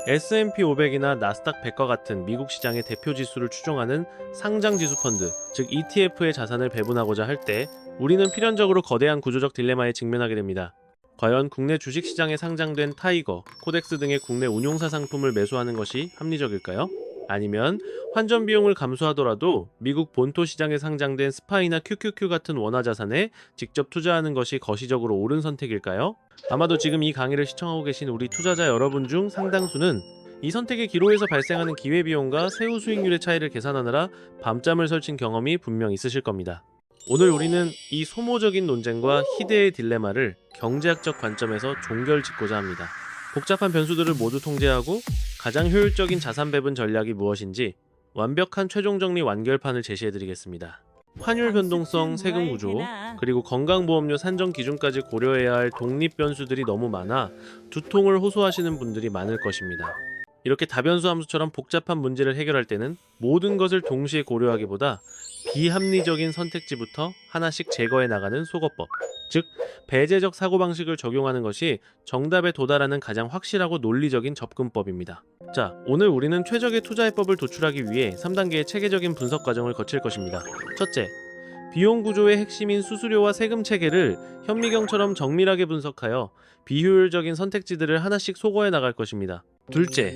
S&P 500이나 나스닥 100과 같은 미국 시장의 대표 지수를 추종하는 상장 지수 펀드, 즉 ETF의 자산을 배분하고자 할 때 우리는 필연적으로 거대한 구조적 딜레마에 직면하게 됩니다. 과연 국내 주식시장에 상장된 타이거, 코덱스 등의 국내 운용사 상품을 매수하는 것이 합리적일까요? 아니면 환전 비용을 감수하더라도 미국 본토 시장에 상장된 스파이나 QQQ 같은 원화 자산에 직접 투자하는 것이 거시적으로 옳은 선택일까요? 아마도 지금 이 강의를 시청하고 계신 우리 투자자 여러분 중 상당수는 이 선택의 기로에서 발생하는 기회비용과 세후 수익률의 차이를 계산하느라 밤잠을 설친 경험이 분명 있으실 겁니다. 오늘 우리는 이 소모적인 논쟁과 희대의 딜레마를 경제학적 관점에서 종결짓고자 합니다. 복잡한 변수들을 모두 통제하고 가장 효율적인 자산 배분 전략이 무엇인지 완벽한 최종 정리 완결판을 제시해드리겠습니다. 환율 변동성, 세금 구조, 그리고 건강보험료 산정 기준까지 고려해야 할 독립 변수들이 너무 많아 두통을 호소하시는 분들이 많을 것입니다. 이렇게 다변수 함수처럼 복잡한 문제를 해결할 때는 모든 것을 동시에 고려하기보다 비합리적인 선택지부터 하나씩 제거해 나가는 속어법, 즉 배제적 사고방식을 적용하는 것이 정답에 도달하는 가장 확실하고 논리적인 접근법입니다. 자, 오늘 우리는 최적의 투자해법을 도출하기 위해 3단계의 체계적인 분석 과정을 거칠 것입니다. 첫째, 비용 구조의 핵심인 수수료와 세금 체계를 현미경처럼 정밀하게 분석하여 비효율적인 선택지들을 하나씩 소거해 나갈 것입니다. 둘째,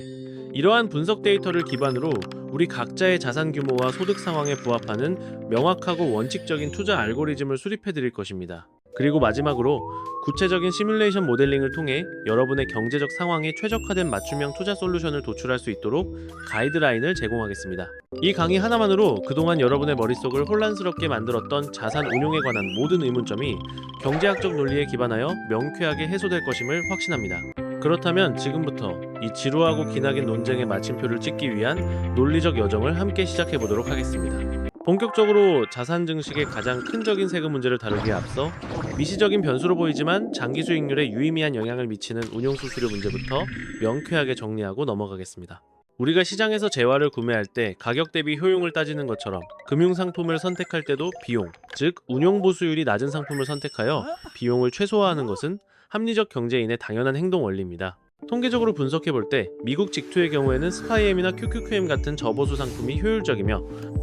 이러한 분석 데이터를 기반으로 우리 각자의 자산 규모와 소득 상황에 부합하는 명확하고 원칙적인 투자 알고리즘을 수립해 드릴 것입니다. 그리고 마지막으로 구체적인 시뮬레이션 모델링을 통해 여러분의 경제적 상황에 최적화된 맞춤형 투자 솔루션을 도출할 수 있도록 가이드라인을 제공하겠습니다. 이 강의 하나만으로 그동안 여러분의 머릿속을 혼란스럽게 만들었던 자산 운용에 관한 모든 의문점이 경제학적 논리에 기반하여 명쾌하게 해소될 것임을 확신합니다. 그렇다면 지금부터 이 지루하고 기나긴 논쟁의 마침표를 찍기 위한 논리적 여정을 함께 시작해 보도록 하겠습니다. 본격적으로 자산 증식의 가장 큰적인 세금 문제를 다루기에 앞서 미시적인 변수로 보이지만 장기 수익률에 유의미한 영향을 미치는 운용 수수료 문제부터 명쾌하게 정리하고 넘어가겠습니다. 우리가 시장에서 재화를 구매할 때 가격 대비 효용을 따지는 것처럼 금융 상품을 선택할 때도 비용, 즉 운용 보수율이 낮은 상품을 선택하여 비용을 최소화하는 것은 합리적 경제인의 당연한 행동 원리입니다. 통계적으로 분석해 볼 때 미국 직투의 경우에는 스파이엠이나 QQQM 같은 저보수 상품이 효율적이며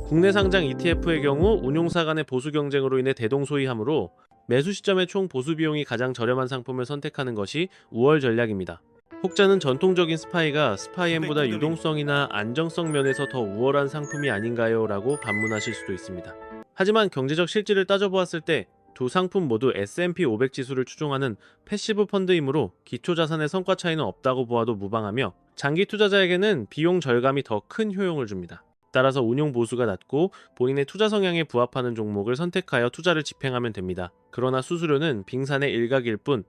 국내 상장 ETF의 경우 운용사 간의 보수 경쟁으로 인해 대동소이하므로 매수 시점의 총 보수 비용이 가장 저렴한 상품을 선택하는 것이 우월 전략입니다. 혹자는 전통적인 스파이가 스파이엠보다 유동성이나 안정성 면에서 더 우월한 상품이 아닌가요? 라고 반문하실 수도 있습니다. 하지만 경제적 실질을 따져보았을 때 두 상품 모두 S&P 500 지수를 추종하는 패시브 펀드이므로 기초자산의 성과 차이는 없다고 보아도 무방하며 장기 투자자에게는 비용 절감이 더 큰 효용을 줍니다. 따라서 운용 보수가 낮고 본인의 투자 성향에 부합하는 종목을 선택하여 투자를 집행하면 됩니다. 그러나 수수료는 빙산의 일각일 뿐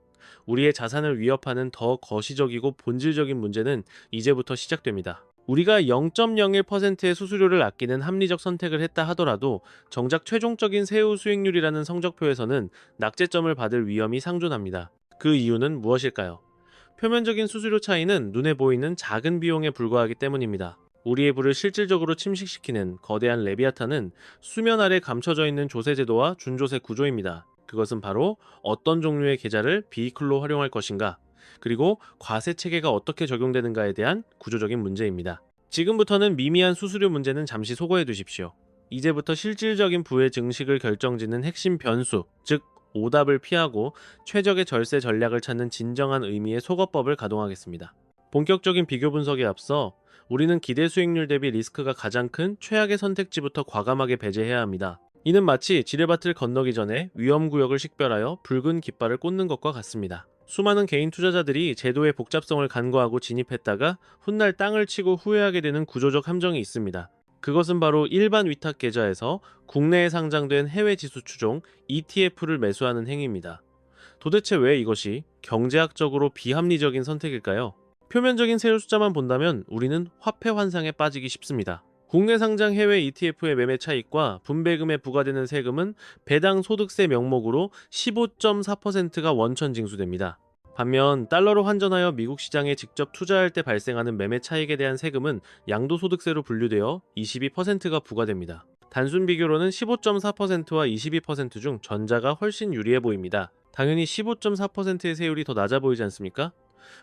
우리의 자산을 위협하는 더 거시적이고 본질적인 문제는 이제부터 시작됩니다. 우리가 0.01%의 수수료를 아끼는 합리적 선택을 했다 하더라도 정작 최종적인 세후 수익률이라는 성적표에서는 낙제점을 받을 위험이 상존합니다. 그 이유는 무엇일까요? 표면적인 수수료 차이는 눈에 보이는 작은 비용에 불과하기 때문입니다. 우리의 부를 실질적으로 침식시키는 거대한 레비아탄은 수면 아래 감춰져 있는 조세제도와 준조세 구조입니다. 그것은 바로 어떤 종류의 계좌를 비이클로 활용할 것인가, 그리고 과세 체계가 어떻게 적용되는가에 대한 구조적인 문제입니다. 지금부터는 미미한 수수료 문제는 잠시 소거해 두십시오. 이제부터 실질적인 부의 증식을 결정짓는 핵심 변수, 즉 오답을 피하고 최적의 절세 전략을 찾는 진정한 의미의 속어법을 가동하겠습니다. 본격적인 비교 분석에 앞서 우리는 기대 수익률 대비 리스크가 가장 큰 최악의 선택지부터 과감하게 배제해야 합니다. 이는 마치 지뢰밭을 건너기 전에 위험구역을 식별하여 붉은 깃발을 꽂는 것과 같습니다. 수많은 개인 투자자들이 제도의 복잡성을 간과하고 진입했다가 훗날 땅을 치고 후회하게 되는 구조적 함정이 있습니다. 그것은 바로 일반 위탁 계좌에서 국내에 상장된 해외 지수 추종 ETF를 매수하는 행위입니다. 도대체 왜 이것이 경제학적으로 비합리적인 선택일까요? 표면적인 세율 숫자만 본다면 우리는 화폐 환상에 빠지기 쉽습니다. 국내 상장 해외 ETF의 매매 차익과 분배금에 부과되는 세금은 배당 소득세 명목으로 15.4%가 원천 징수됩니다. 반면 달러로 환전하여 미국 시장에 직접 투자할 때 발생하는 매매 차익에 대한 세금은 양도소득세로 분류되어 22%가 부과됩니다. 단순 비교로는 15.4%와 22%중 전자가 훨씬 유리해 보입니다. 당연히 15.4%의 세율이 더 낮아 보이지 않습니까?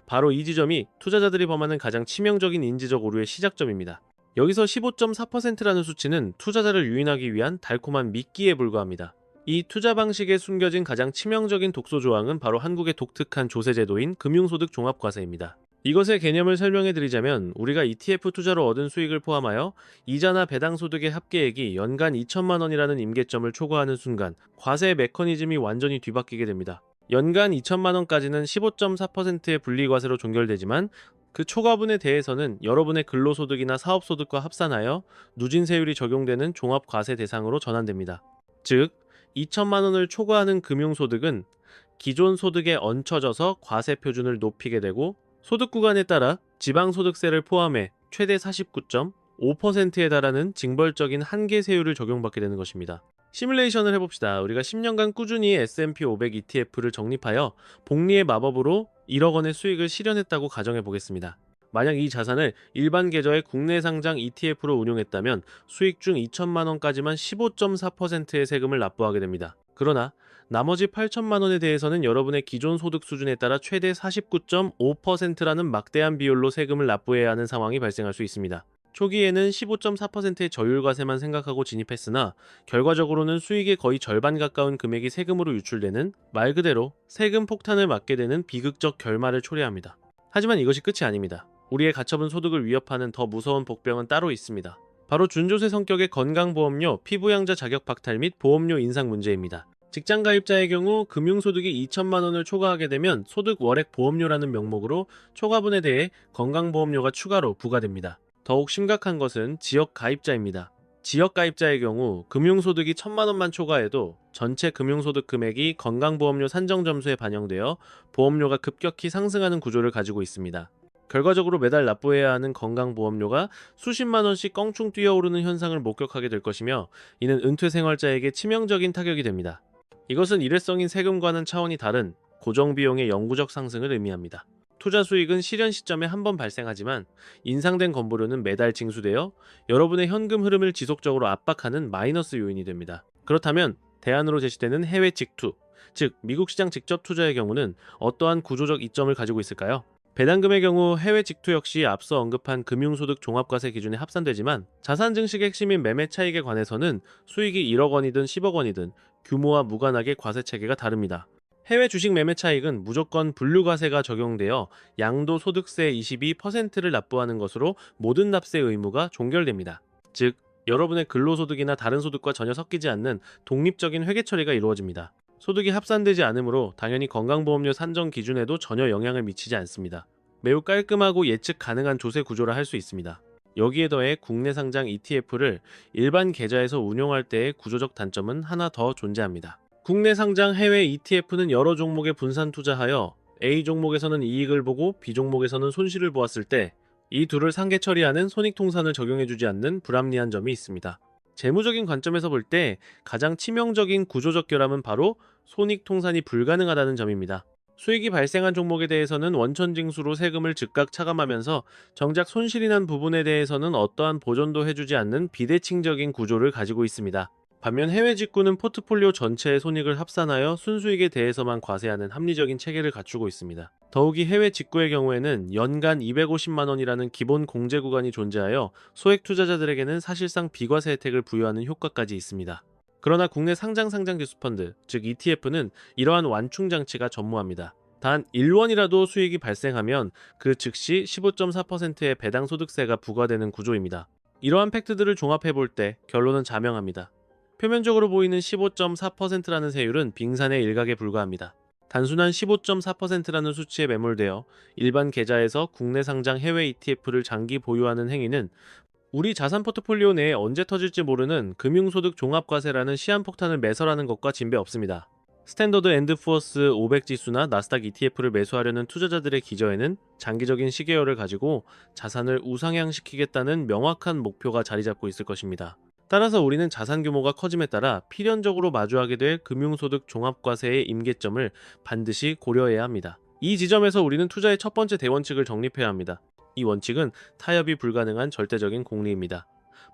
바로 이 지점이 투자자들이 범하는 가장 치명적인 인지적 오류의 시작점입니다. 여기서 15.4%라는 수치는 투자자를 유인하기 위한 달콤한 미끼에 불과합니다. 이 투자 방식에 숨겨진 가장 치명적인 독소 조항은 바로 한국의 독특한 조세제도인 금융소득 종합과세입니다. 이것의 개념을 설명해 드리자면 우리가 ETF 투자로 얻은 수익을 포함하여 이자나 배당 소득의 합계액이 연간 2천만 원이라는 임계점을 초과하는 순간 과세 메커니즘이 완전히 뒤바뀌게 됩니다. 연간 2천만 원까지는 15.4%의 분리과세로 종결되지만 그 초과분에 대해서는 여러분의 근로소득이나 사업소득과 합산하여 누진세율이 적용되는 종합과세 대상으로 전환됩니다. 즉, 2천만 원을 초과하는 금융소득은 기존 소득에 얹혀져서 과세 표준을 높이게 되고 소득 구간에 따라 지방소득세를 포함해 최대 49.5%에 달하는 징벌적인 한계세율을 적용받게 되는 것입니다. 시뮬레이션을 해봅시다. 우리가 10년간 꾸준히 S&P 500 ETF를 적립하여 복리의 마법으로 1억 원의 수익을 실현했다고 가정해 보겠습니다. 만약 이 자산을 일반 계좌의 국내 상장 ETF로 운용했다면 수익 중 2천만 원까지만 15.4%의 세금을 납부하게 됩니다. 그러나 나머지 8천만 원에 대해서는 여러분의 기존 소득 수준에 따라 최대 49.5%라는 막대한 비율로 세금을 납부해야 하는 상황이 발생할 수 있습니다. 초기에는 15.4%의 저율과세만 생각하고 진입했으나 결과적으로는 수익의 거의 절반 가까운 금액이 세금으로 유출되는 말 그대로 세금 폭탄을 맞게 되는 비극적 결말을 초래합니다. 하지만 이것이 끝이 아닙니다. 우리의 가처분 소득을 위협하는 더 무서운 복병은 따로 있습니다. 바로 준조세 성격의 건강보험료, 피부양자 자격 박탈 및 보험료 인상 문제입니다. 직장 가입자의 경우 금융소득이 2천만 원을 초과하게 되면 소득 월액 보험료라는 명목으로 초과분에 대해 건강보험료가 추가로 부과됩니다. 더욱 심각한 것은 지역 가입자입니다. 지역 가입자의 경우 금융소득이 1천만 원만 초과해도 전체 금융소득 금액이 건강보험료 산정 점수에 반영되어 보험료가 급격히 상승하는 구조를 가지고 있습니다. 결과적으로 매달 납부해야 하는 건강보험료가 수십만 원씩 껑충 뛰어오르는 현상을 목격하게 될 것이며 이는 은퇴 생활자에게 치명적인 타격이 됩니다. 이것은 일회성인 세금과는 차원이 다른 고정비용의 영구적 상승을 의미합니다. 투자 수익은 실현 시점에 한 번 발생하지만 인상된 건보료는 매달 징수되어 여러분의 현금 흐름을 지속적으로 압박하는 마이너스 요인이 됩니다. 그렇다면 대안으로 제시되는 해외 직투, 즉 미국 시장 직접 투자의 경우는 어떠한 구조적 이점을 가지고 있을까요? 배당금의 경우 해외 직투 역시 앞서 언급한 금융소득 종합과세 기준에 합산되지만 자산 증식의 핵심인 매매 차익에 관해서는 수익이 1억 원이든 10억 원이든 규모와 무관하게 과세 체계가 다릅니다. 해외 주식 매매 차익은 무조건 분류과세가 적용되어 양도소득세 22%를 납부하는 것으로 모든 납세 의무가 종결됩니다. 즉, 여러분의 근로소득이나 다른 소득과 전혀 섞이지 않는 독립적인 회계 처리가 이루어집니다. 소득이 합산되지 않으므로 당연히 건강보험료 산정 기준에도 전혀 영향을 미치지 않습니다. 매우 깔끔하고 예측 가능한 조세 구조라 할 수 있습니다. 여기에 더해 국내 상장 ETF를 일반 계좌에서 운용할 때의 구조적 단점은 하나 더 존재합니다. 국내 상장 해외 ETF는 여러 종목에 분산 투자하여 A 종목에서는 이익을 보고 B 종목에서는 손실을 보았을 때 이 둘을 상계 처리하는 손익통산을 적용해주지 않는 불합리한 점이 있습니다. 재무적인 관점에서 볼 때 가장 치명적인 구조적 결함은 바로 손익통산이 불가능하다는 점입니다. 수익이 발생한 종목에 대해서는 원천징수로 세금을 즉각 차감하면서 정작 손실이 난 부분에 대해서는 어떠한 보전도 해주지 않는 비대칭적인 구조를 가지고 있습니다. 반면 해외 직구는 포트폴리오 전체의 손익을 합산하여 순수익에 대해서만 과세하는 합리적인 체계를 갖추고 있습니다. 더욱이 해외 직구의 경우에는 연간 250만 원이라는 기본 공제 구간이 존재하여 소액 투자자들에게는 사실상 비과세 혜택을 부여하는 효과까지 있습니다. 그러나 국내 상장 지수펀드, 즉 ETF는 이러한 완충 장치가 전무합니다. 단 1원이라도 수익이 발생하면 그 즉시 15.4%의 배당 소득세가 부과되는 구조입니다. 이러한 팩트들을 종합해 볼 때 결론은 자명합니다. 표면적으로 보이는 15.4%라는 세율은 빙산의 일각에 불과합니다. 단순한 15.4%라는 수치에 매몰되어 일반 계좌에서 국내 상장 해외 ETF를 장기 보유하는 행위는 우리 자산 포트폴리오 내에 언제 터질지 모르는 금융소득 종합과세라는 시한폭탄을 매설하는 것과 진배 없습니다. 스탠더드 앤드 푸어스 500 지수나 나스닥 ETF를 매수하려는 투자자들의 기저에는 장기적인 시계열을 가지고 자산을 우상향시키겠다는 명확한 목표가 자리 잡고 있을 것입니다. 따라서 우리는 자산 규모가 커짐에 따라 필연적으로 마주하게 될 금융소득 종합과세의 임계점을 반드시 고려해야 합니다. 이 지점에서 우리는 투자의 첫 번째 대원칙을 정립해야 합니다. 이 원칙은 타협이 불가능한 절대적인 공리입니다.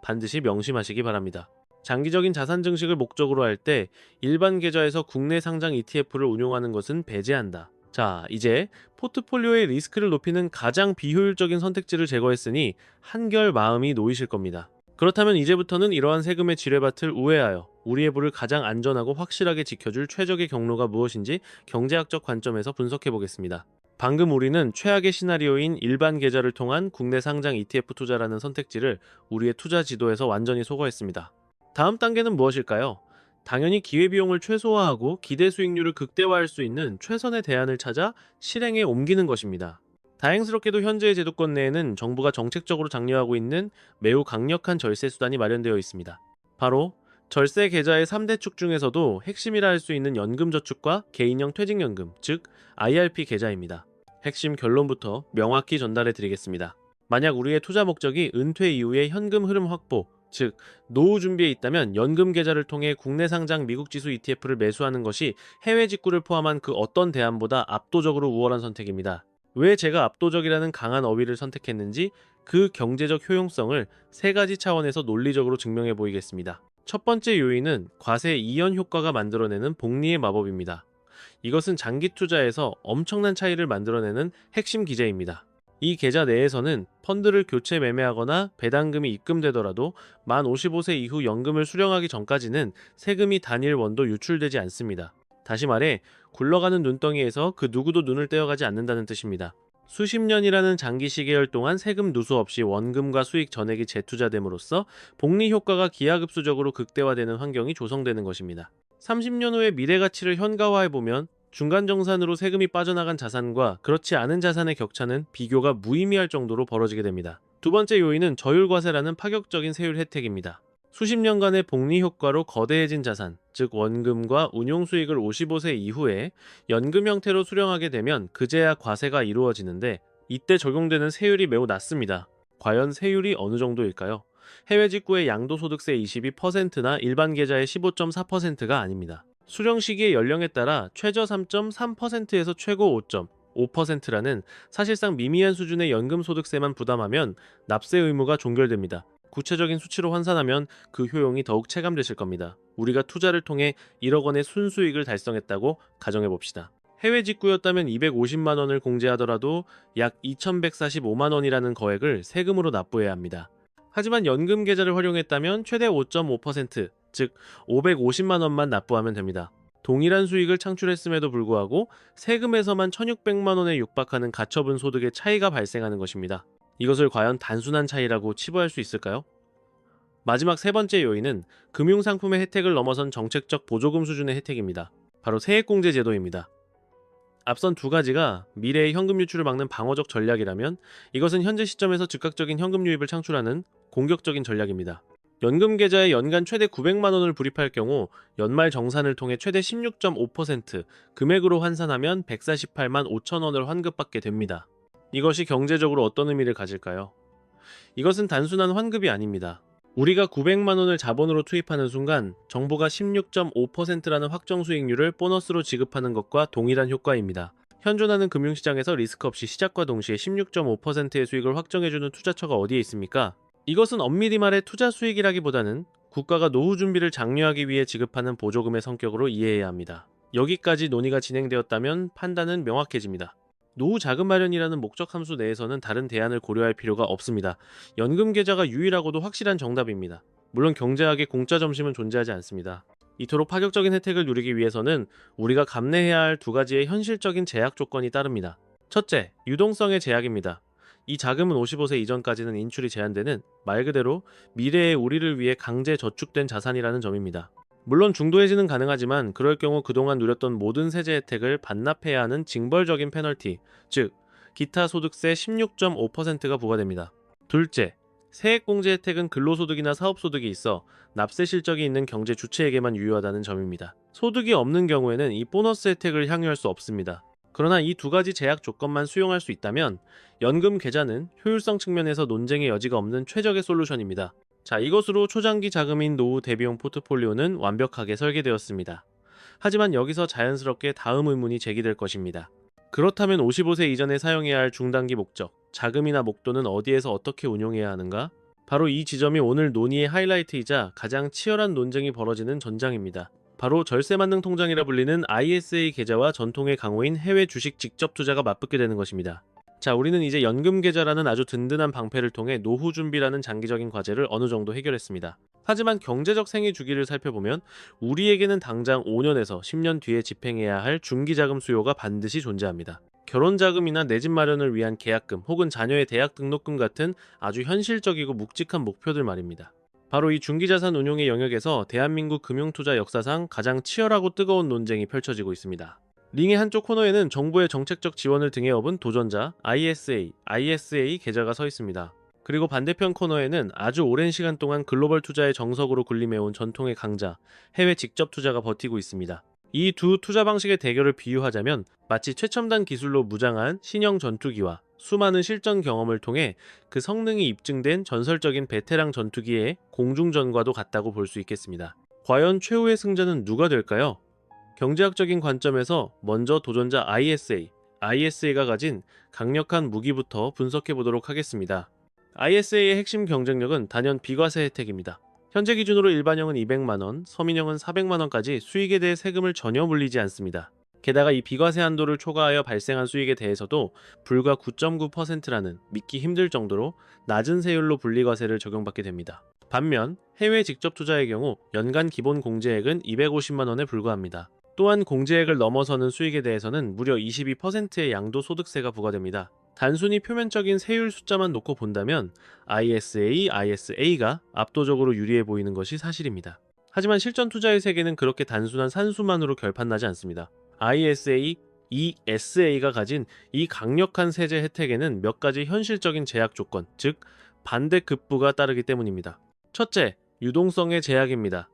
반드시 명심하시기 바랍니다. 장기적인 자산 증식을 목적으로 할 때 일반 계좌에서 국내 상장 ETF를 운용하는 것은 배제한다. 자, 이제 포트폴리오의 리스크를 높이는 가장 비효율적인 선택지를 제거했으니 한결 마음이 놓이실 겁니다. 그렇다면 이제부터는 이러한 세금의 지뢰밭을 우회하여 우리의 부를 가장 안전하고 확실하게 지켜줄 최적의 경로가 무엇인지 경제학적 관점에서 분석해 보겠습니다. 방금 우리는 최악의 시나리오인 일반 계좌를 통한 국내 상장 ETF 투자라는 선택지를 우리의 투자 지도에서 완전히 소거했습니다. 다음 단계는 무엇일까요? 당연히 기회비용을 최소화하고 기대 수익률을 극대화할 수 있는 최선의 대안을 찾아 실행에 옮기는 것입니다. 다행스럽게도 현재의 제도권 내에는 정부가 정책적으로 장려하고 있는 매우 강력한 절세 수단이 마련되어 있습니다. 바로 절세 계좌의 3대 축 중에서도 핵심이라 할 수 있는 연금저축과 개인형 퇴직연금, 즉 IRP 계좌입니다. 핵심 결론부터 명확히 전달해 드리겠습니다. 만약 우리의 투자 목적이 은퇴 이후의 현금 흐름 확보, 즉 노후 준비에 있다면 연금 계좌를 통해 국내 상장 미국 지수 ETF를 매수하는 것이 해외 직구를 포함한 그 어떤 대안보다 압도적으로 우월한 선택입니다. 왜 제가 압도적이라는 강한 어휘를 선택했는지 그 경제적 효용성을 세 가지 차원에서 논리적으로 증명해 보이겠습니다. 첫 번째 요인은 과세 이연 효과가 만들어내는 복리의 마법입니다. 이것은 장기 투자에서 엄청난 차이를 만들어내는 핵심 기제입니다. 이 계좌 내에서는 펀드를 교체 매매하거나 배당금이 입금되더라도 만 55세 이후 연금을 수령하기 전까지는 세금이 단일 원도 유출되지 않습니다. 다시 말해 굴러가는 눈덩이에서 그 누구도 눈을 떼어가지 않는다는 뜻입니다. 수십 년이라는 장기 시계열 동안 세금 누수 없이 원금과 수익 전액이 재투자됨으로써 복리 효과가 기하급수적으로 극대화되는 환경이 조성되는 것입니다. 30년 후의 미래 가치를 현가화해보면 중간 정산으로 세금이 빠져나간 자산과 그렇지 않은 자산의 격차는 비교가 무의미할 정도로 벌어지게 됩니다. 두 번째 요인은 저율과세라는 파격적인 세율 혜택입니다. 수십 년간의 복리 효과로 거대해진 자산, 즉 원금과 운용 수익을 55세 이후에 연금 형태로 수령하게 되면 그제야 과세가 이루어지는데 이때 적용되는 세율이 매우 낮습니다. 과연 세율이 어느 정도일까요? 해외 직구의 양도소득세 22%나 일반 계좌의 15.4%가 아닙니다. 수령 시기의 연령에 따라 최저 3.3%에서 최고 5.5%라는 사실상 미미한 수준의 연금소득세만 부담하면 납세 의무가 종결됩니다. 구체적인 수치로 환산하면 그 효용이 더욱 체감되실 겁니다. 우리가 투자를 통해 1억 원의 순수익을 달성했다고 가정해봅시다. 해외 직구였다면 250만 원을 공제하더라도 약 2145만 원이라는 거액을 세금으로 납부해야 합니다. 하지만 연금 계좌를 활용했다면 최대 5.5%, 즉 550만 원만 납부하면 됩니다. 동일한 수익을 창출했음에도 불구하고 세금에서만 1,600만 원에 육박하는 가처분 소득의 차이가 발생하는 것입니다. 이것을 과연 단순한 차이라고 치부할 수 있을까요? 마지막 세 번째 요인은 금융상품의 혜택을 넘어선 정책적 보조금 수준의 혜택입니다. 바로 세액공제 제도입니다. 앞선 두 가지가 미래의 현금 유출을 막는 방어적 전략이라면 이것은 현재 시점에서 즉각적인 현금 유입을 창출하는 공격적인 전략입니다. 연금 계좌에 연간 최대 900만 원을 불입할 경우 연말 정산을 통해 최대 16.5% 금액으로 환산하면 148만 5천 원을 환급받게 됩니다. 이것이 경제적으로 어떤 의미를 가질까요? 이것은 단순한 환급이 아닙니다. 우리가 900만 원을 자본으로 투입하는 순간 정부가 16.5%라는 확정 수익률을 보너스로 지급하는 것과 동일한 효과입니다. 현존하는 금융시장에서 리스크 없이 시작과 동시에 16.5%의 수익을 확정해주는 투자처가 어디에 있습니까? 이것은 엄밀히 말해 투자 수익이라기보다는 국가가 노후 준비를 장려하기 위해 지급하는 보조금의 성격으로 이해해야 합니다. 여기까지 논의가 진행되었다면 판단은 명확해집니다. 노후 자금 마련이라는 목적 함수 내에서는 다른 대안을 고려할 필요가 없습니다. 연금 계좌가 유일하고도 확실한 정답입니다. 물론 경제학에 공짜 점심은 존재하지 않습니다. 이토록 파격적인 혜택을 누리기 위해서는 우리가 감내해야 할 두 가지의 현실적인 제약 조건이 따릅니다. 첫째, 유동성의 제약입니다. 이 자금은 55세 이전까지는 인출이 제한되는 말 그대로 미래의 우리를 위해 강제 저축된 자산이라는 점입니다. 물론 중도 해지는 가능하지만 그럴 경우 그동안 누렸던 모든 세제 혜택을 반납해야 하는 징벌적인 페널티, 즉 기타 소득세 16.5%가 부과됩니다. 둘째, 세액공제 혜택은 근로소득이나 사업소득이 있어 납세 실적이 있는 경제 주체에게만 유효하다는 점입니다. 소득이 없는 경우에는 이 보너스 혜택을 향유할 수 없습니다. 그러나 이 두 가지 제약 조건만 수용할 수 있다면 연금 계좌는 효율성 측면에서 논쟁의 여지가 없는 최적의 솔루션입니다. 자, 이것으로 초장기 자금인 노후 대비용 포트폴리오는 완벽하게 설계되었습니다. 하지만 여기서 자연스럽게 다음 의문이 제기될 것입니다. 그렇다면 55세 이전에 사용해야 할 중단기 목적, 자금이나 목돈은 어디에서 어떻게 운용해야 하는가? 바로 이 지점이 오늘 논의의 하이라이트이자 가장 치열한 논쟁이 벌어지는 전장입니다. 바로 절세만능 통장이라 불리는 ISA 계좌와 전통의 강호인 해외 주식 직접 투자가 맞붙게 되는 것입니다. 자, 우리는 이제 연금 계좌라는 아주 든든한 방패를 통해 노후 준비라는 장기적인 과제를 어느 정도 해결했습니다. 하지만 경제적 생애 주기를 살펴보면 우리에게는 당장 5년에서 10년 뒤에 집행해야 할 중기자금 수요가 반드시 존재합니다. 결혼 자금이나 내 집 마련을 위한 계약금 혹은 자녀의 대학 등록금 같은 아주 현실적이고 묵직한 목표들 말입니다. 바로 이 중기자산 운용의 영역에서 대한민국 금융투자 역사상 가장 치열하고 뜨거운 논쟁이 펼쳐지고 있습니다. 링의 한쪽 코너에는 정부의 정책적 지원을 등에 업은 도전자 ISA 계좌가 서 있습니다. 그리고 반대편 코너에는 아주 오랜 시간 동안 글로벌 투자의 정석으로 군림해온 전통의 강자, 해외 직접 투자가 버티고 있습니다. 이 두 투자 방식의 대결을 비유하자면 마치 최첨단 기술로 무장한 신형 전투기와 수많은 실전 경험을 통해 그 성능이 입증된 전설적인 베테랑 전투기의 공중전과도 같다고 볼 수 있겠습니다. 과연 최후의 승자는 누가 될까요? 경제학적인 관점에서 먼저 도전자 ISA가 가진 강력한 무기부터 분석해 보도록 하겠습니다. ISA의 핵심 경쟁력은 단연 비과세 혜택입니다. 현재 기준으로 일반형은 200만원, 서민형은 400만원까지 수익에 대해 세금을 전혀 물리지 않습니다. 게다가 이 비과세 한도를 초과하여 발생한 수익에 대해서도 불과 9.9%라는 믿기 힘들 정도로 낮은 세율로 분리과세를 적용받게 됩니다. 반면 해외 직접 투자의 경우 연간 기본 공제액은 250만원에 불과합니다. 또한 공제액을 넘어서는 수익에 대해서는 무려 22%의 양도소득세가 부과됩니다. 단순히 표면적인 세율 숫자만 놓고 본다면 ISA가 압도적으로 유리해 보이는 것이 사실입니다. 하지만 실전 투자의 세계는 그렇게 단순한 산수만으로 결판나지 않습니다. ESA가 가진 이 강력한 세제 혜택에는 몇 가지 현실적인 제약 조건, 즉 반대급부가 따르기 때문입니다. 첫째, 유동성의 제약입니다.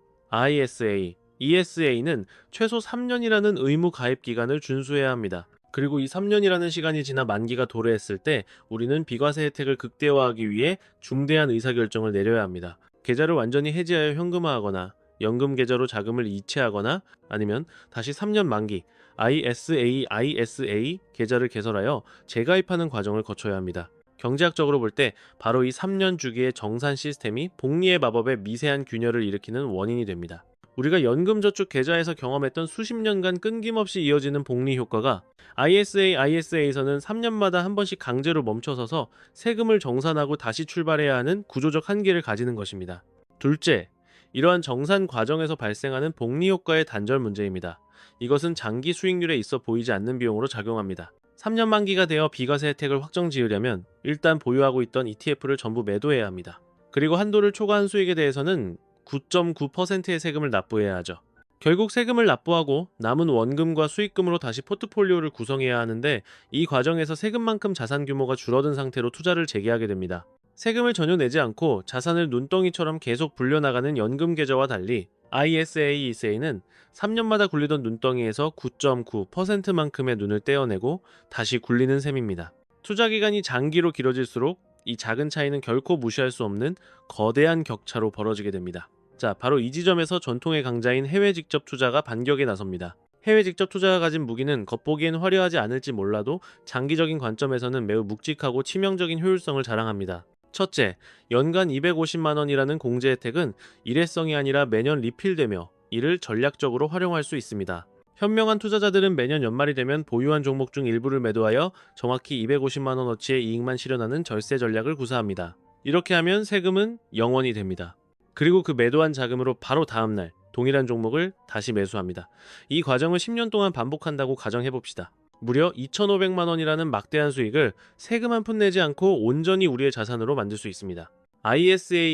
ESA는 최소 3년이라는 의무 가입 기간을 준수해야 합니다. 그리고 이 3년이라는 시간이 지나 만기가 도래했을 때 우리는 비과세 혜택을 극대화하기 위해 중대한 의사결정을 내려야 합니다. 계좌를 완전히 해지하여 현금화하거나 연금 계좌로 자금을 이체하거나 아니면 다시 3년 만기 ISA 계좌를 개설하여 재가입하는 과정을 거쳐야 합니다. 경제학적으로 볼 때 바로 이 3년 주기의 정산 시스템이 복리의 마법에 미세한 균열을 일으키는 원인이 됩니다. 우리가 연금저축 계좌에서 경험했던 수십 년간 끊김없이 이어지는 복리 효과가 ISA에서는 3년마다 한 번씩 강제로 멈춰서서 세금을 정산하고 다시 출발해야 하는 구조적 한계를 가지는 것입니다. 둘째, 이러한 정산 과정에서 발생하는 복리 효과의 단절 문제입니다. 이것은 장기 수익률에 있어 보이지 않는 비용으로 작용합니다. 3년 만기가 되어 비과세 혜택을 확정 지으려면 일단 보유하고 있던 ETF를 전부 매도해야 합니다. 그리고 한도를 초과한 수익에 대해서는 9.9%의 세금을 납부해야 하죠. 결국 세금을 납부하고 남은 원금과 수익금으로 다시 포트폴리오를 구성해야 하는데 이 과정에서 세금만큼 자산 규모가 줄어든 상태로 투자를 재개하게 됩니다. 세금을 전혀 내지 않고 자산을 눈덩이처럼 계속 불려나가는 연금 계좌와 달리 ISA는 3년마다 굴리던 눈덩이에서 9.9%만큼의 눈을 떼어내고 다시 굴리는 셈입니다. 투자 기간이 장기로 길어질수록 이 작은 차이는 결코 무시할 수 없는 거대한 격차로 벌어지게 됩니다. 자, 바로 이 지점에서 전통의 강자인 해외 직접 투자가 반격에 나섭니다. 해외 직접 투자가 가진 무기는 겉보기엔 화려하지 않을지 몰라도 장기적인 관점에서는 매우 묵직하고 치명적인 효율성을 자랑합니다. 첫째, 연간 250만원이라는 공제 혜택은 일회성이 아니라 매년 리필되며 이를 전략적으로 활용할 수 있습니다. 현명한 투자자들은 매년 연말이 되면 보유한 종목 중 일부를 매도하여 정확히 250만원어치의 이익만 실현하는 절세 전략을 구사합니다. 이렇게 하면 세금은 0원이 됩니다. 그리고 그 매도한 자금으로 바로 다음날 동일한 종목을 다시 매수합니다. 이 과정을 10년 동안 반복한다고 가정해봅시다. 무려 2,500만원이라는 막대한 수익을 세금 한 푼 내지 않고 온전히 우리의 자산으로 만들 수 있습니다.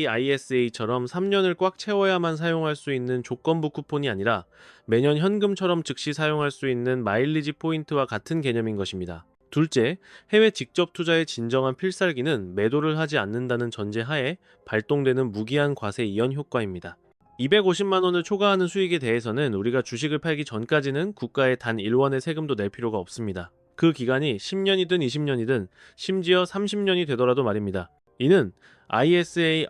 ISA처럼 3년을 꽉 채워야만 사용할 수 있는 조건부 쿠폰이 아니라 매년 현금처럼 즉시 사용할 수 있는 마일리지 포인트와 같은 개념인 것입니다. 둘째, 해외 직접 투자의 진정한 필살기는 매도를 하지 않는다는 전제하에 발동되는 무기한 과세 이연 효과입니다. 250만원을 초과하는 수익에 대해서는 우리가 주식을 팔기 전까지는 국가에 단 1원의 세금도 낼 필요가 없습니다. 그 기간이 10년이든 20년이든 심지어 30년이 되더라도 말입니다. 이는 ISA의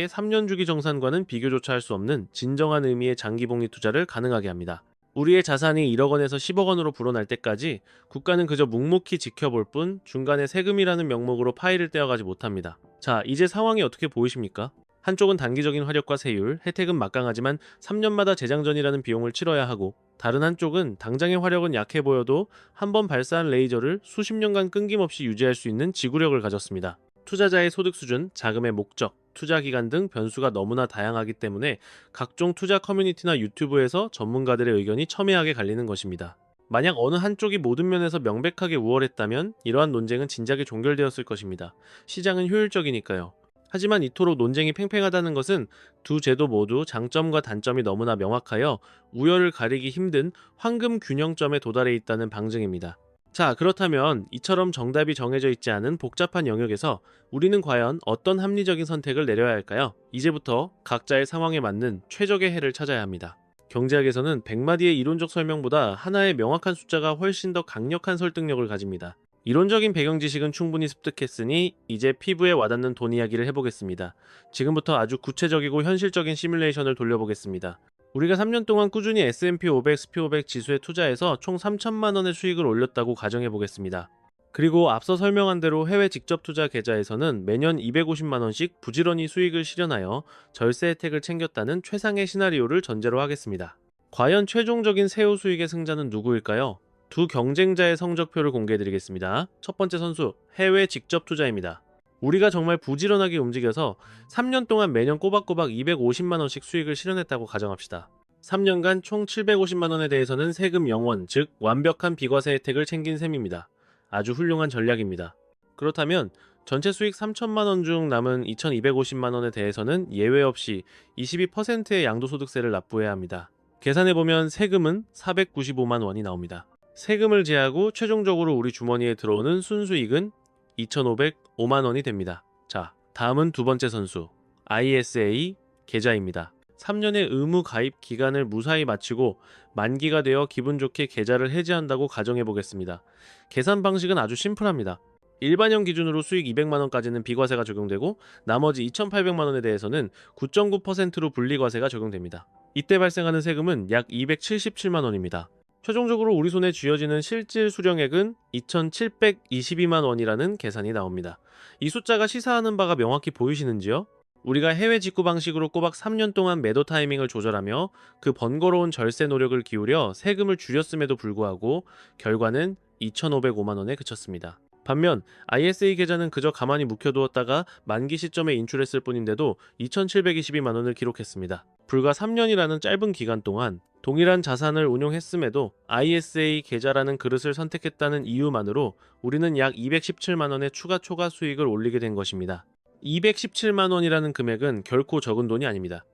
3년 주기 정산과는 비교조차 할 수 없는 진정한 의미의 장기복리 투자를 가능하게 합니다. 우리의 자산이 1억 원에서 10억 원으로 불어날 때까지 국가는 그저 묵묵히 지켜볼 뿐 중간에 세금이라는 명목으로 파일을 떼어가지 못합니다. 자, 이제 상황이 어떻게 보이십니까? 한쪽은 단기적인 활약과 세율, 혜택은 막강하지만 3년마다 재장전이라는 비용을 치러야 하고, 다른 한쪽은 당장의 화력은 약해 보여도 한 번 발사한 레이저를 수십 년간 끊김없이 유지할 수 있는 지구력을 가졌습니다. 투자자의 소득 수준, 자금의 목적, 투자 기간 등 변수가 너무나 다양하기 때문에 각종 투자 커뮤니티나 유튜브에서 전문가들의 의견이 첨예하게 갈리는 것입니다. 만약 어느 한쪽이 모든 면에서 명백하게 우월했다면 이러한 논쟁은 진작에 종결되었을 것입니다. 시장은 효율적이니까요. 하지만 이토록 논쟁이 팽팽하다는 것은 두 제도 모두 장점과 단점이 너무나 명확하여 우열을 가리기 힘든 황금 균형점에 도달해 있다는 방증입니다. 자, 그렇다면 이처럼 정답이 정해져 있지 않은 복잡한 영역에서 우리는 과연 어떤 합리적인 선택을 내려야 할까요? 이제부터 각자의 상황에 맞는 최적의 해를 찾아야 합니다. 경제학에서는 100마디의 이론적 설명보다 하나의 명확한 숫자가 훨씬 더 강력한 설득력을 가집니다. 이론적인 배경 지식은 충분히 습득했으니 이제 피부에 와닿는 돈 이야기를 해보겠습니다. 지금부터 아주 구체적이고 현실적인 시뮬레이션을 돌려보겠습니다. 우리가 3년 동안 꾸준히 S&P 500, SP500 지수에 투자해서 총 3천만 원의 수익을 올렸다고 가정해보겠습니다. 그리고 앞서 설명한 대로 해외 직접 투자 계좌에서는 매년 250만 원씩 부지런히 수익을 실현하여 절세 혜택을 챙겼다는 최상의 시나리오를 전제로 하겠습니다. 과연 최종적인 세후 수익의 승자는 누구일까요? 두 경쟁자의 성적표를 공개해드리겠습니다. 첫 번째 선수, 해외 직접 투자입니다. 우리가 정말 부지런하게 움직여서 3년 동안 매년 꼬박꼬박 250만 원씩 수익을 실현했다고 가정합시다. 3년간 총 750만 원에 대해서는 세금 0원, 즉 완벽한 비과세 혜택을 챙긴 셈입니다. 아주 훌륭한 전략입니다. 그렇다면 전체 수익 3천만 원 중 남은 2,250만 원에 대해서는 예외 없이 22%의 양도소득세를 납부해야 합니다. 계산해보면 세금은 495만 원이 나옵니다. 세금을 제하고 최종적으로 우리 주머니에 들어오는 순수익은 2,505만 원이 됩니다. 자, 다음은 두 번째 선수, ISA 계좌입니다. 3년의 의무 가입 기간을 무사히 마치고 만기가 되어 기분 좋게 계좌를 해지한다고 가정해 보겠습니다. 계산 방식은 아주 심플합니다. 일반형 기준으로 수익 200만 원까지는 비과세가 적용되고 나머지 2,800만 원에 대해서는 9.9%로 분리과세가 적용됩니다. 이때 발생하는 세금은 약 277만 원입니다. 최종적으로 우리 손에 쥐어지는 실질 수령액은 2,722만 원이라는 계산이 나옵니다. 이 숫자가 시사하는 바가 명확히 보이시는지요? 우리가 해외 직구 방식으로 꼬박 3년 동안 매도 타이밍을 조절하며 그 번거로운 절세 노력을 기울여 세금을 줄였음에도 불구하고 결과는 2,505만 원에 그쳤습니다. 반면 ISA 계좌는 그저 가만히 묵혀두었다가 만기 시점에 인출했을 뿐인데도 2,722만 원을 기록했습니다. 불과 3년이라는 짧은 기간 동안 동일한 자산을 운용했음에도 ISA 계좌라는 그릇을 선택했다는 이유만으로 우리는 약 217만 원의 추가 초과 수익을 올리게 된 것입니다. 217만 원이라는 금액은 결코 적은 돈이 아닙니다.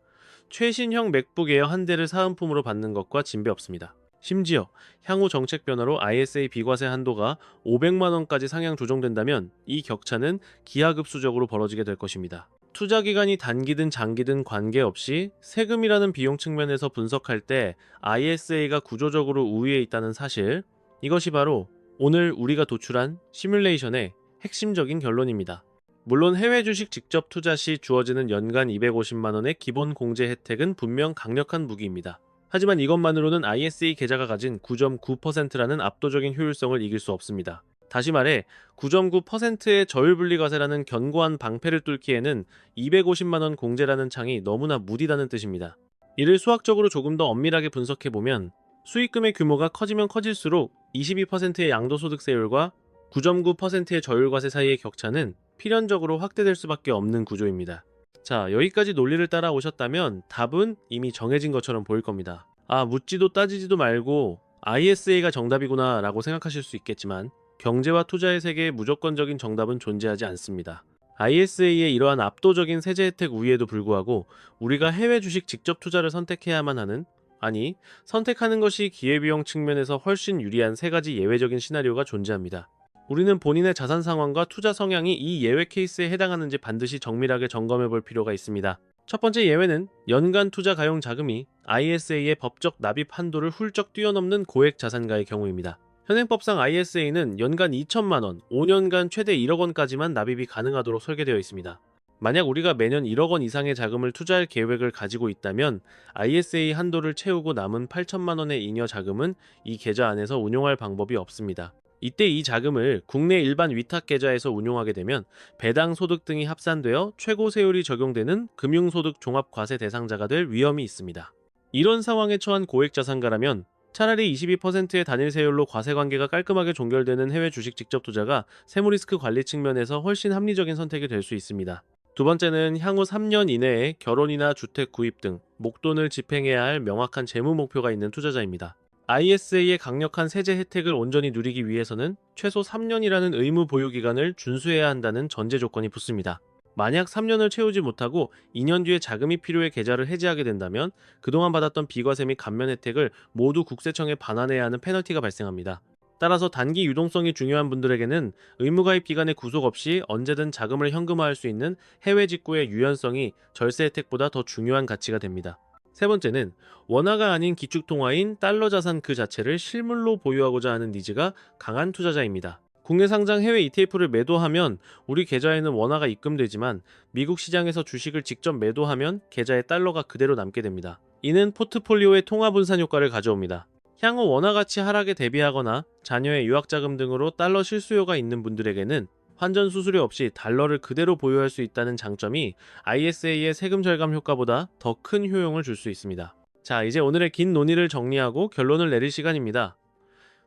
최신형 맥북 에어 한 대를 사은품으로 받는 것과 진배 없습니다. 심지어 향후 정책 변화로 ISA 비과세 한도가 500만 원까지 상향 조정된다면 이 격차는 기하급수적으로 벌어지게 될 것입니다. 투자 기간이 단기든 장기든 관계없이 세금이라는 비용 측면에서 분석할 때 ISA가 구조적으로 우위에 있다는 사실, 이것이 바로 오늘 우리가 도출한 시뮬레이션의 핵심적인 결론입니다. 물론 해외 주식 직접 투자 시 주어지는 연간 250만 원의 기본 공제 혜택은 분명 강력한 무기입니다. 하지만 이것만으로는 ISA 계좌가 가진 9.9%라는 압도적인 효율성을 이길 수 없습니다. 다시 말해 9.9%의 저율분리과세라는 견고한 방패를 뚫기에는 250만 원 공제라는 창이 너무나 무디다는 뜻입니다. 이를 수학적으로 조금 더 엄밀하게 분석해보면 수익금의 규모가 커지면 커질수록 22%의 양도소득세율과 9.9%의 저율과세 사이의 격차는 필연적으로 확대될 수밖에 없는 구조입니다. 자, 여기까지 논리를 따라오셨다면 답은 이미 정해진 것처럼 보일 겁니다. 아, 묻지도 따지지도 말고 ISA가 정답이구나 라고 생각하실 수 있겠지만 경제와 투자의 세계에 무조건적인 정답은 존재하지 않습니다. ISA의 이러한 압도적인 세제 혜택 우위에도 불구하고 우리가 해외 주식 직접 투자를 선택해야만 하는, 아니 선택하는 것이 기회비용 측면에서 훨씬 유리한 세 가지 예외적인 시나리오가 존재합니다. 우리는 본인의 자산 상황과 투자 성향이 이 예외 케이스에 해당하는지 반드시 정밀하게 점검해 볼 필요가 있습니다. 첫 번째 예외는 연간 투자 가용 자금이 ISA의 법적 납입 한도를 훌쩍 뛰어넘는 고액 자산가의 경우입니다. 현행법상 ISA는 연간 2천만 원, 5년간 최대 1억 원까지만 납입이 가능하도록 설계되어 있습니다. 만약 우리가 매년 1억 원 이상의 자금을 투자할 계획을 가지고 있다면 ISA 한도를 채우고 남은 8천만 원의 잉여 자금은 이 계좌 안에서 운용할 방법이 없습니다. 이때 이 자금을 국내 일반 위탁 계좌에서 운용하게 되면 배당 소득 등이 합산되어 최고 세율이 적용되는 금융소득 종합과세 대상자가 될 위험이 있습니다. 이런 상황에 처한 고액자산가라면 차라리 22%의 단일 세율로 과세 관계가 깔끔하게 종결되는 해외 주식 직접 투자가 세무 리스크 관리 측면에서 훨씬 합리적인 선택이 될 수 있습니다. 두 번째는 향후 3년 이내에 결혼이나 주택 구입 등 목돈을 집행해야 할 명확한 재무 목표가 있는 투자자입니다. ISA의 강력한 세제 혜택을 온전히 누리기 위해서는 최소 3년이라는 의무 보유 기간을 준수해야 한다는 전제 조건이 붙습니다. 만약 3년을 채우지 못하고 2년 뒤에 자금이 필요해 계좌를 해지하게 된다면 그동안 받았던 비과세 및 감면 혜택을 모두 국세청에 반환해야 하는 페널티가 발생합니다. 따라서 단기 유동성이 중요한 분들에게는 의무가입 기간에 구속 없이 언제든 자금을 현금화할 수 있는 해외 직구의 유연성이 절세 혜택보다 더 중요한 가치가 됩니다. 세 번째는 원화가 아닌 기축통화인 달러 자산 그 자체를 실물로 보유하고자 하는 니즈가 강한 투자자입니다. 국내 상장 해외 ETF를 매도하면 우리 계좌에는 원화가 입금되지만 미국 시장에서 주식을 직접 매도하면 계좌에 달러가 그대로 남게 됩니다. 이는 포트폴리오의 통화 분산 효과를 가져옵니다. 향후 원화 가치 하락에 대비하거나 자녀의 유학자금 등으로 달러 실수요가 있는 분들에게는 환전 수수료 없이 달러를 그대로 보유할 수 있다는 장점이 ISA의 세금 절감 효과보다 더 큰 효용을 줄 수 있습니다. 자, 이제 오늘의 긴 논의를 정리하고 결론을 내릴 시간입니다.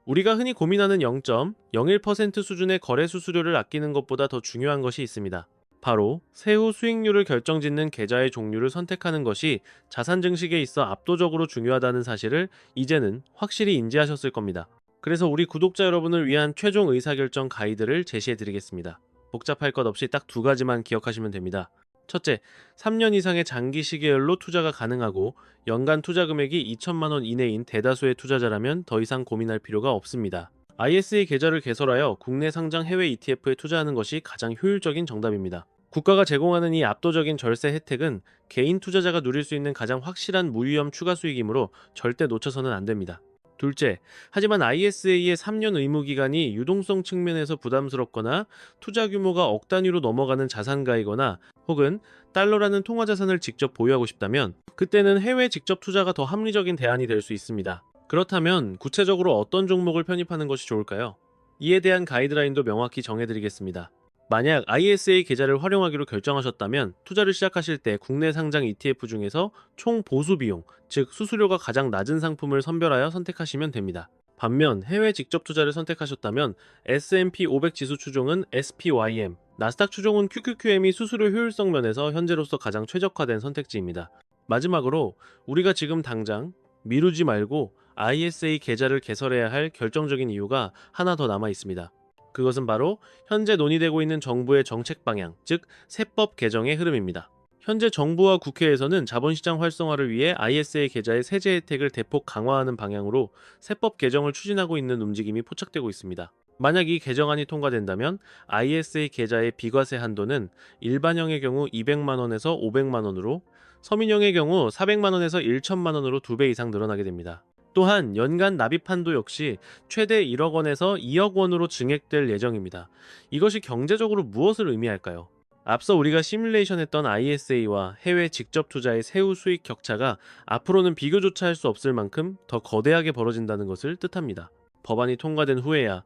우리가 흔히 고민하는 0.01% 수준의 거래 수수료를 아끼는 것보다 더 중요한 것이 있습니다. 바로 세후 수익률을 결정짓는 계좌의 종류를 선택하는 것이 자산 증식에 있어 압도적으로 중요하다는 사실을 이제는 확실히 인지하셨을 겁니다. 그래서 우리 구독자 여러분을 위한 최종 의사결정 가이드를 제시해드리겠습니다. 복잡할 것 없이 딱 두 가지만 기억하시면 됩니다. 첫째, 3년 이상의 장기 시계열로 투자가 가능하고 연간 투자 금액이 2천만 원 이내인 대다수의 투자자라면 더 이상 고민할 필요가 없습니다. ISA 계좌를 개설하여 국내 상장 해외 ETF에 투자하는 것이 가장 효율적인 정답입니다. 국가가 제공하는 이 압도적인 절세 혜택은 개인 투자자가 누릴 수 있는 가장 확실한 무위험 추가 수익이므로 절대 놓쳐서는 안 됩니다. 둘째, 하지만 ISA의 3년 의무 기간이 유동성 측면에서 부담스럽거나 투자 규모가 억 단위로 넘어가는 자산가이거나 혹은 달러라는 통화 자산을 직접 보유하고 싶다면 그때는 해외 직접 투자가 더 합리적인 대안이 될 수 있습니다. 그렇다면 구체적으로 어떤 종목을 편입하는 것이 좋을까요? 이에 대한 가이드라인도 명확히 정해드리겠습니다. 만약 ISA 계좌를 활용하기로 결정하셨다면 투자를 시작하실 때 국내 상장 ETF 중에서 총 보수 비용, 즉 수수료가 가장 낮은 상품을 선별하여 선택하시면 됩니다. 반면 해외 직접 투자를 선택하셨다면 S&P 500 지수 추종은 SPYM, 나스닥 추종은 QQQM이 수수료 효율성 면에서 현재로서 가장 최적화된 선택지입니다. 마지막으로 우리가 지금 당장 미루지 말고 ISA 계좌를 개설해야 할 결정적인 이유가 하나 더 남아 있습니다. 그것은 바로 현재 논의되고 있는 정부의 정책 방향, 즉 세법 개정의 흐름입니다. 현재 정부와 국회에서는 자본시장 활성화를 위해 ISA 계좌의 세제 혜택을 대폭 강화하는 방향으로 세법 개정을 추진하고 있는 움직임이 포착되고 있습니다. 만약 이 개정안이 통과된다면 ISA 계좌의 비과세 한도는 일반형의 경우 200만 원에서 500만 원으로 서민형의 경우 400만 원에서 1천만 원으로 2배 이상 늘어나게 됩니다. 또한 연간 납입 한도 역시 최대 1억 원에서 2억 원으로 증액될 예정입니다. 이것이 경제적으로 무엇을 의미할까요? 앞서 우리가 시뮬레이션했던 ISA와 해외 직접 투자의 세후 수익 격차가 앞으로는 비교조차 할 수 없을 만큼 더 거대하게 벌어진다는 것을 뜻합니다. 법안이 통과된 후에야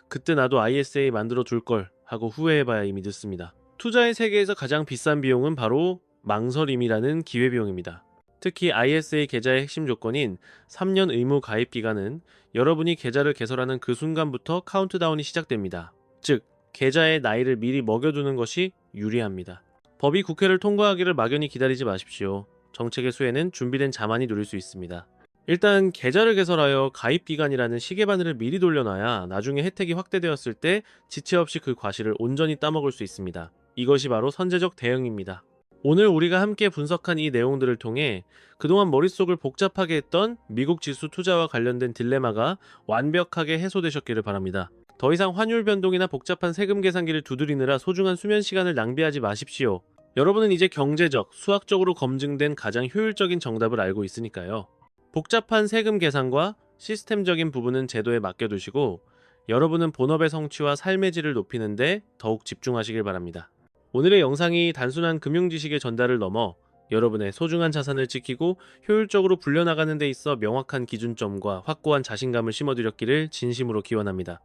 그때 나도 ISA 만들어 둘걸 하고 후회해봐야 이미 늦습니다. 투자의 세계에서 가장 비싼 비용은 바로 망설임이라는 기회비용입니다. 특히 ISA 계좌의 핵심 조건인 3년 의무 가입 기간은 여러분이 계좌를 개설하는 그 순간부터 카운트다운이 시작됩니다. 즉, 계좌의 나이를 미리 먹여두는 것이 유리합니다. 법이 국회를 통과하기를 막연히 기다리지 마십시오. 정책의 수혜는 준비된 자만이 누릴 수 있습니다. 일단 계좌를 개설하여 가입 기간이라는 시계바늘을 미리 돌려놔야 나중에 혜택이 확대되었을 때 지체 없이 그 과실을 온전히 따먹을 수 있습니다. 이것이 바로 선제적 대응입니다. 오늘 우리가 함께 분석한 이 내용들을 통해 그동안 머릿속을 복잡하게 했던 미국 지수 투자와 관련된 딜레마가 완벽하게 해소되셨기를 바랍니다. 더 이상 환율 변동이나 복잡한 세금 계산기를 두드리느라 소중한 수면 시간을 낭비하지 마십시오. 여러분은 이제 경제적, 수학적으로 검증된 가장 효율적인 정답을 알고 있으니까요. 복잡한 세금 계산과 시스템적인 부분은 제도에 맡겨두시고 여러분은 본업의 성취와 삶의 질을 높이는 데 더욱 집중하시길 바랍니다. 오늘의 영상이 단순한 금융 지식의 전달을 넘어 여러분의 소중한 자산을 지키고 효율적으로 불려나가는 데 있어 명확한 기준점과 확고한 자신감을 심어드렸기를 진심으로 기원합니다.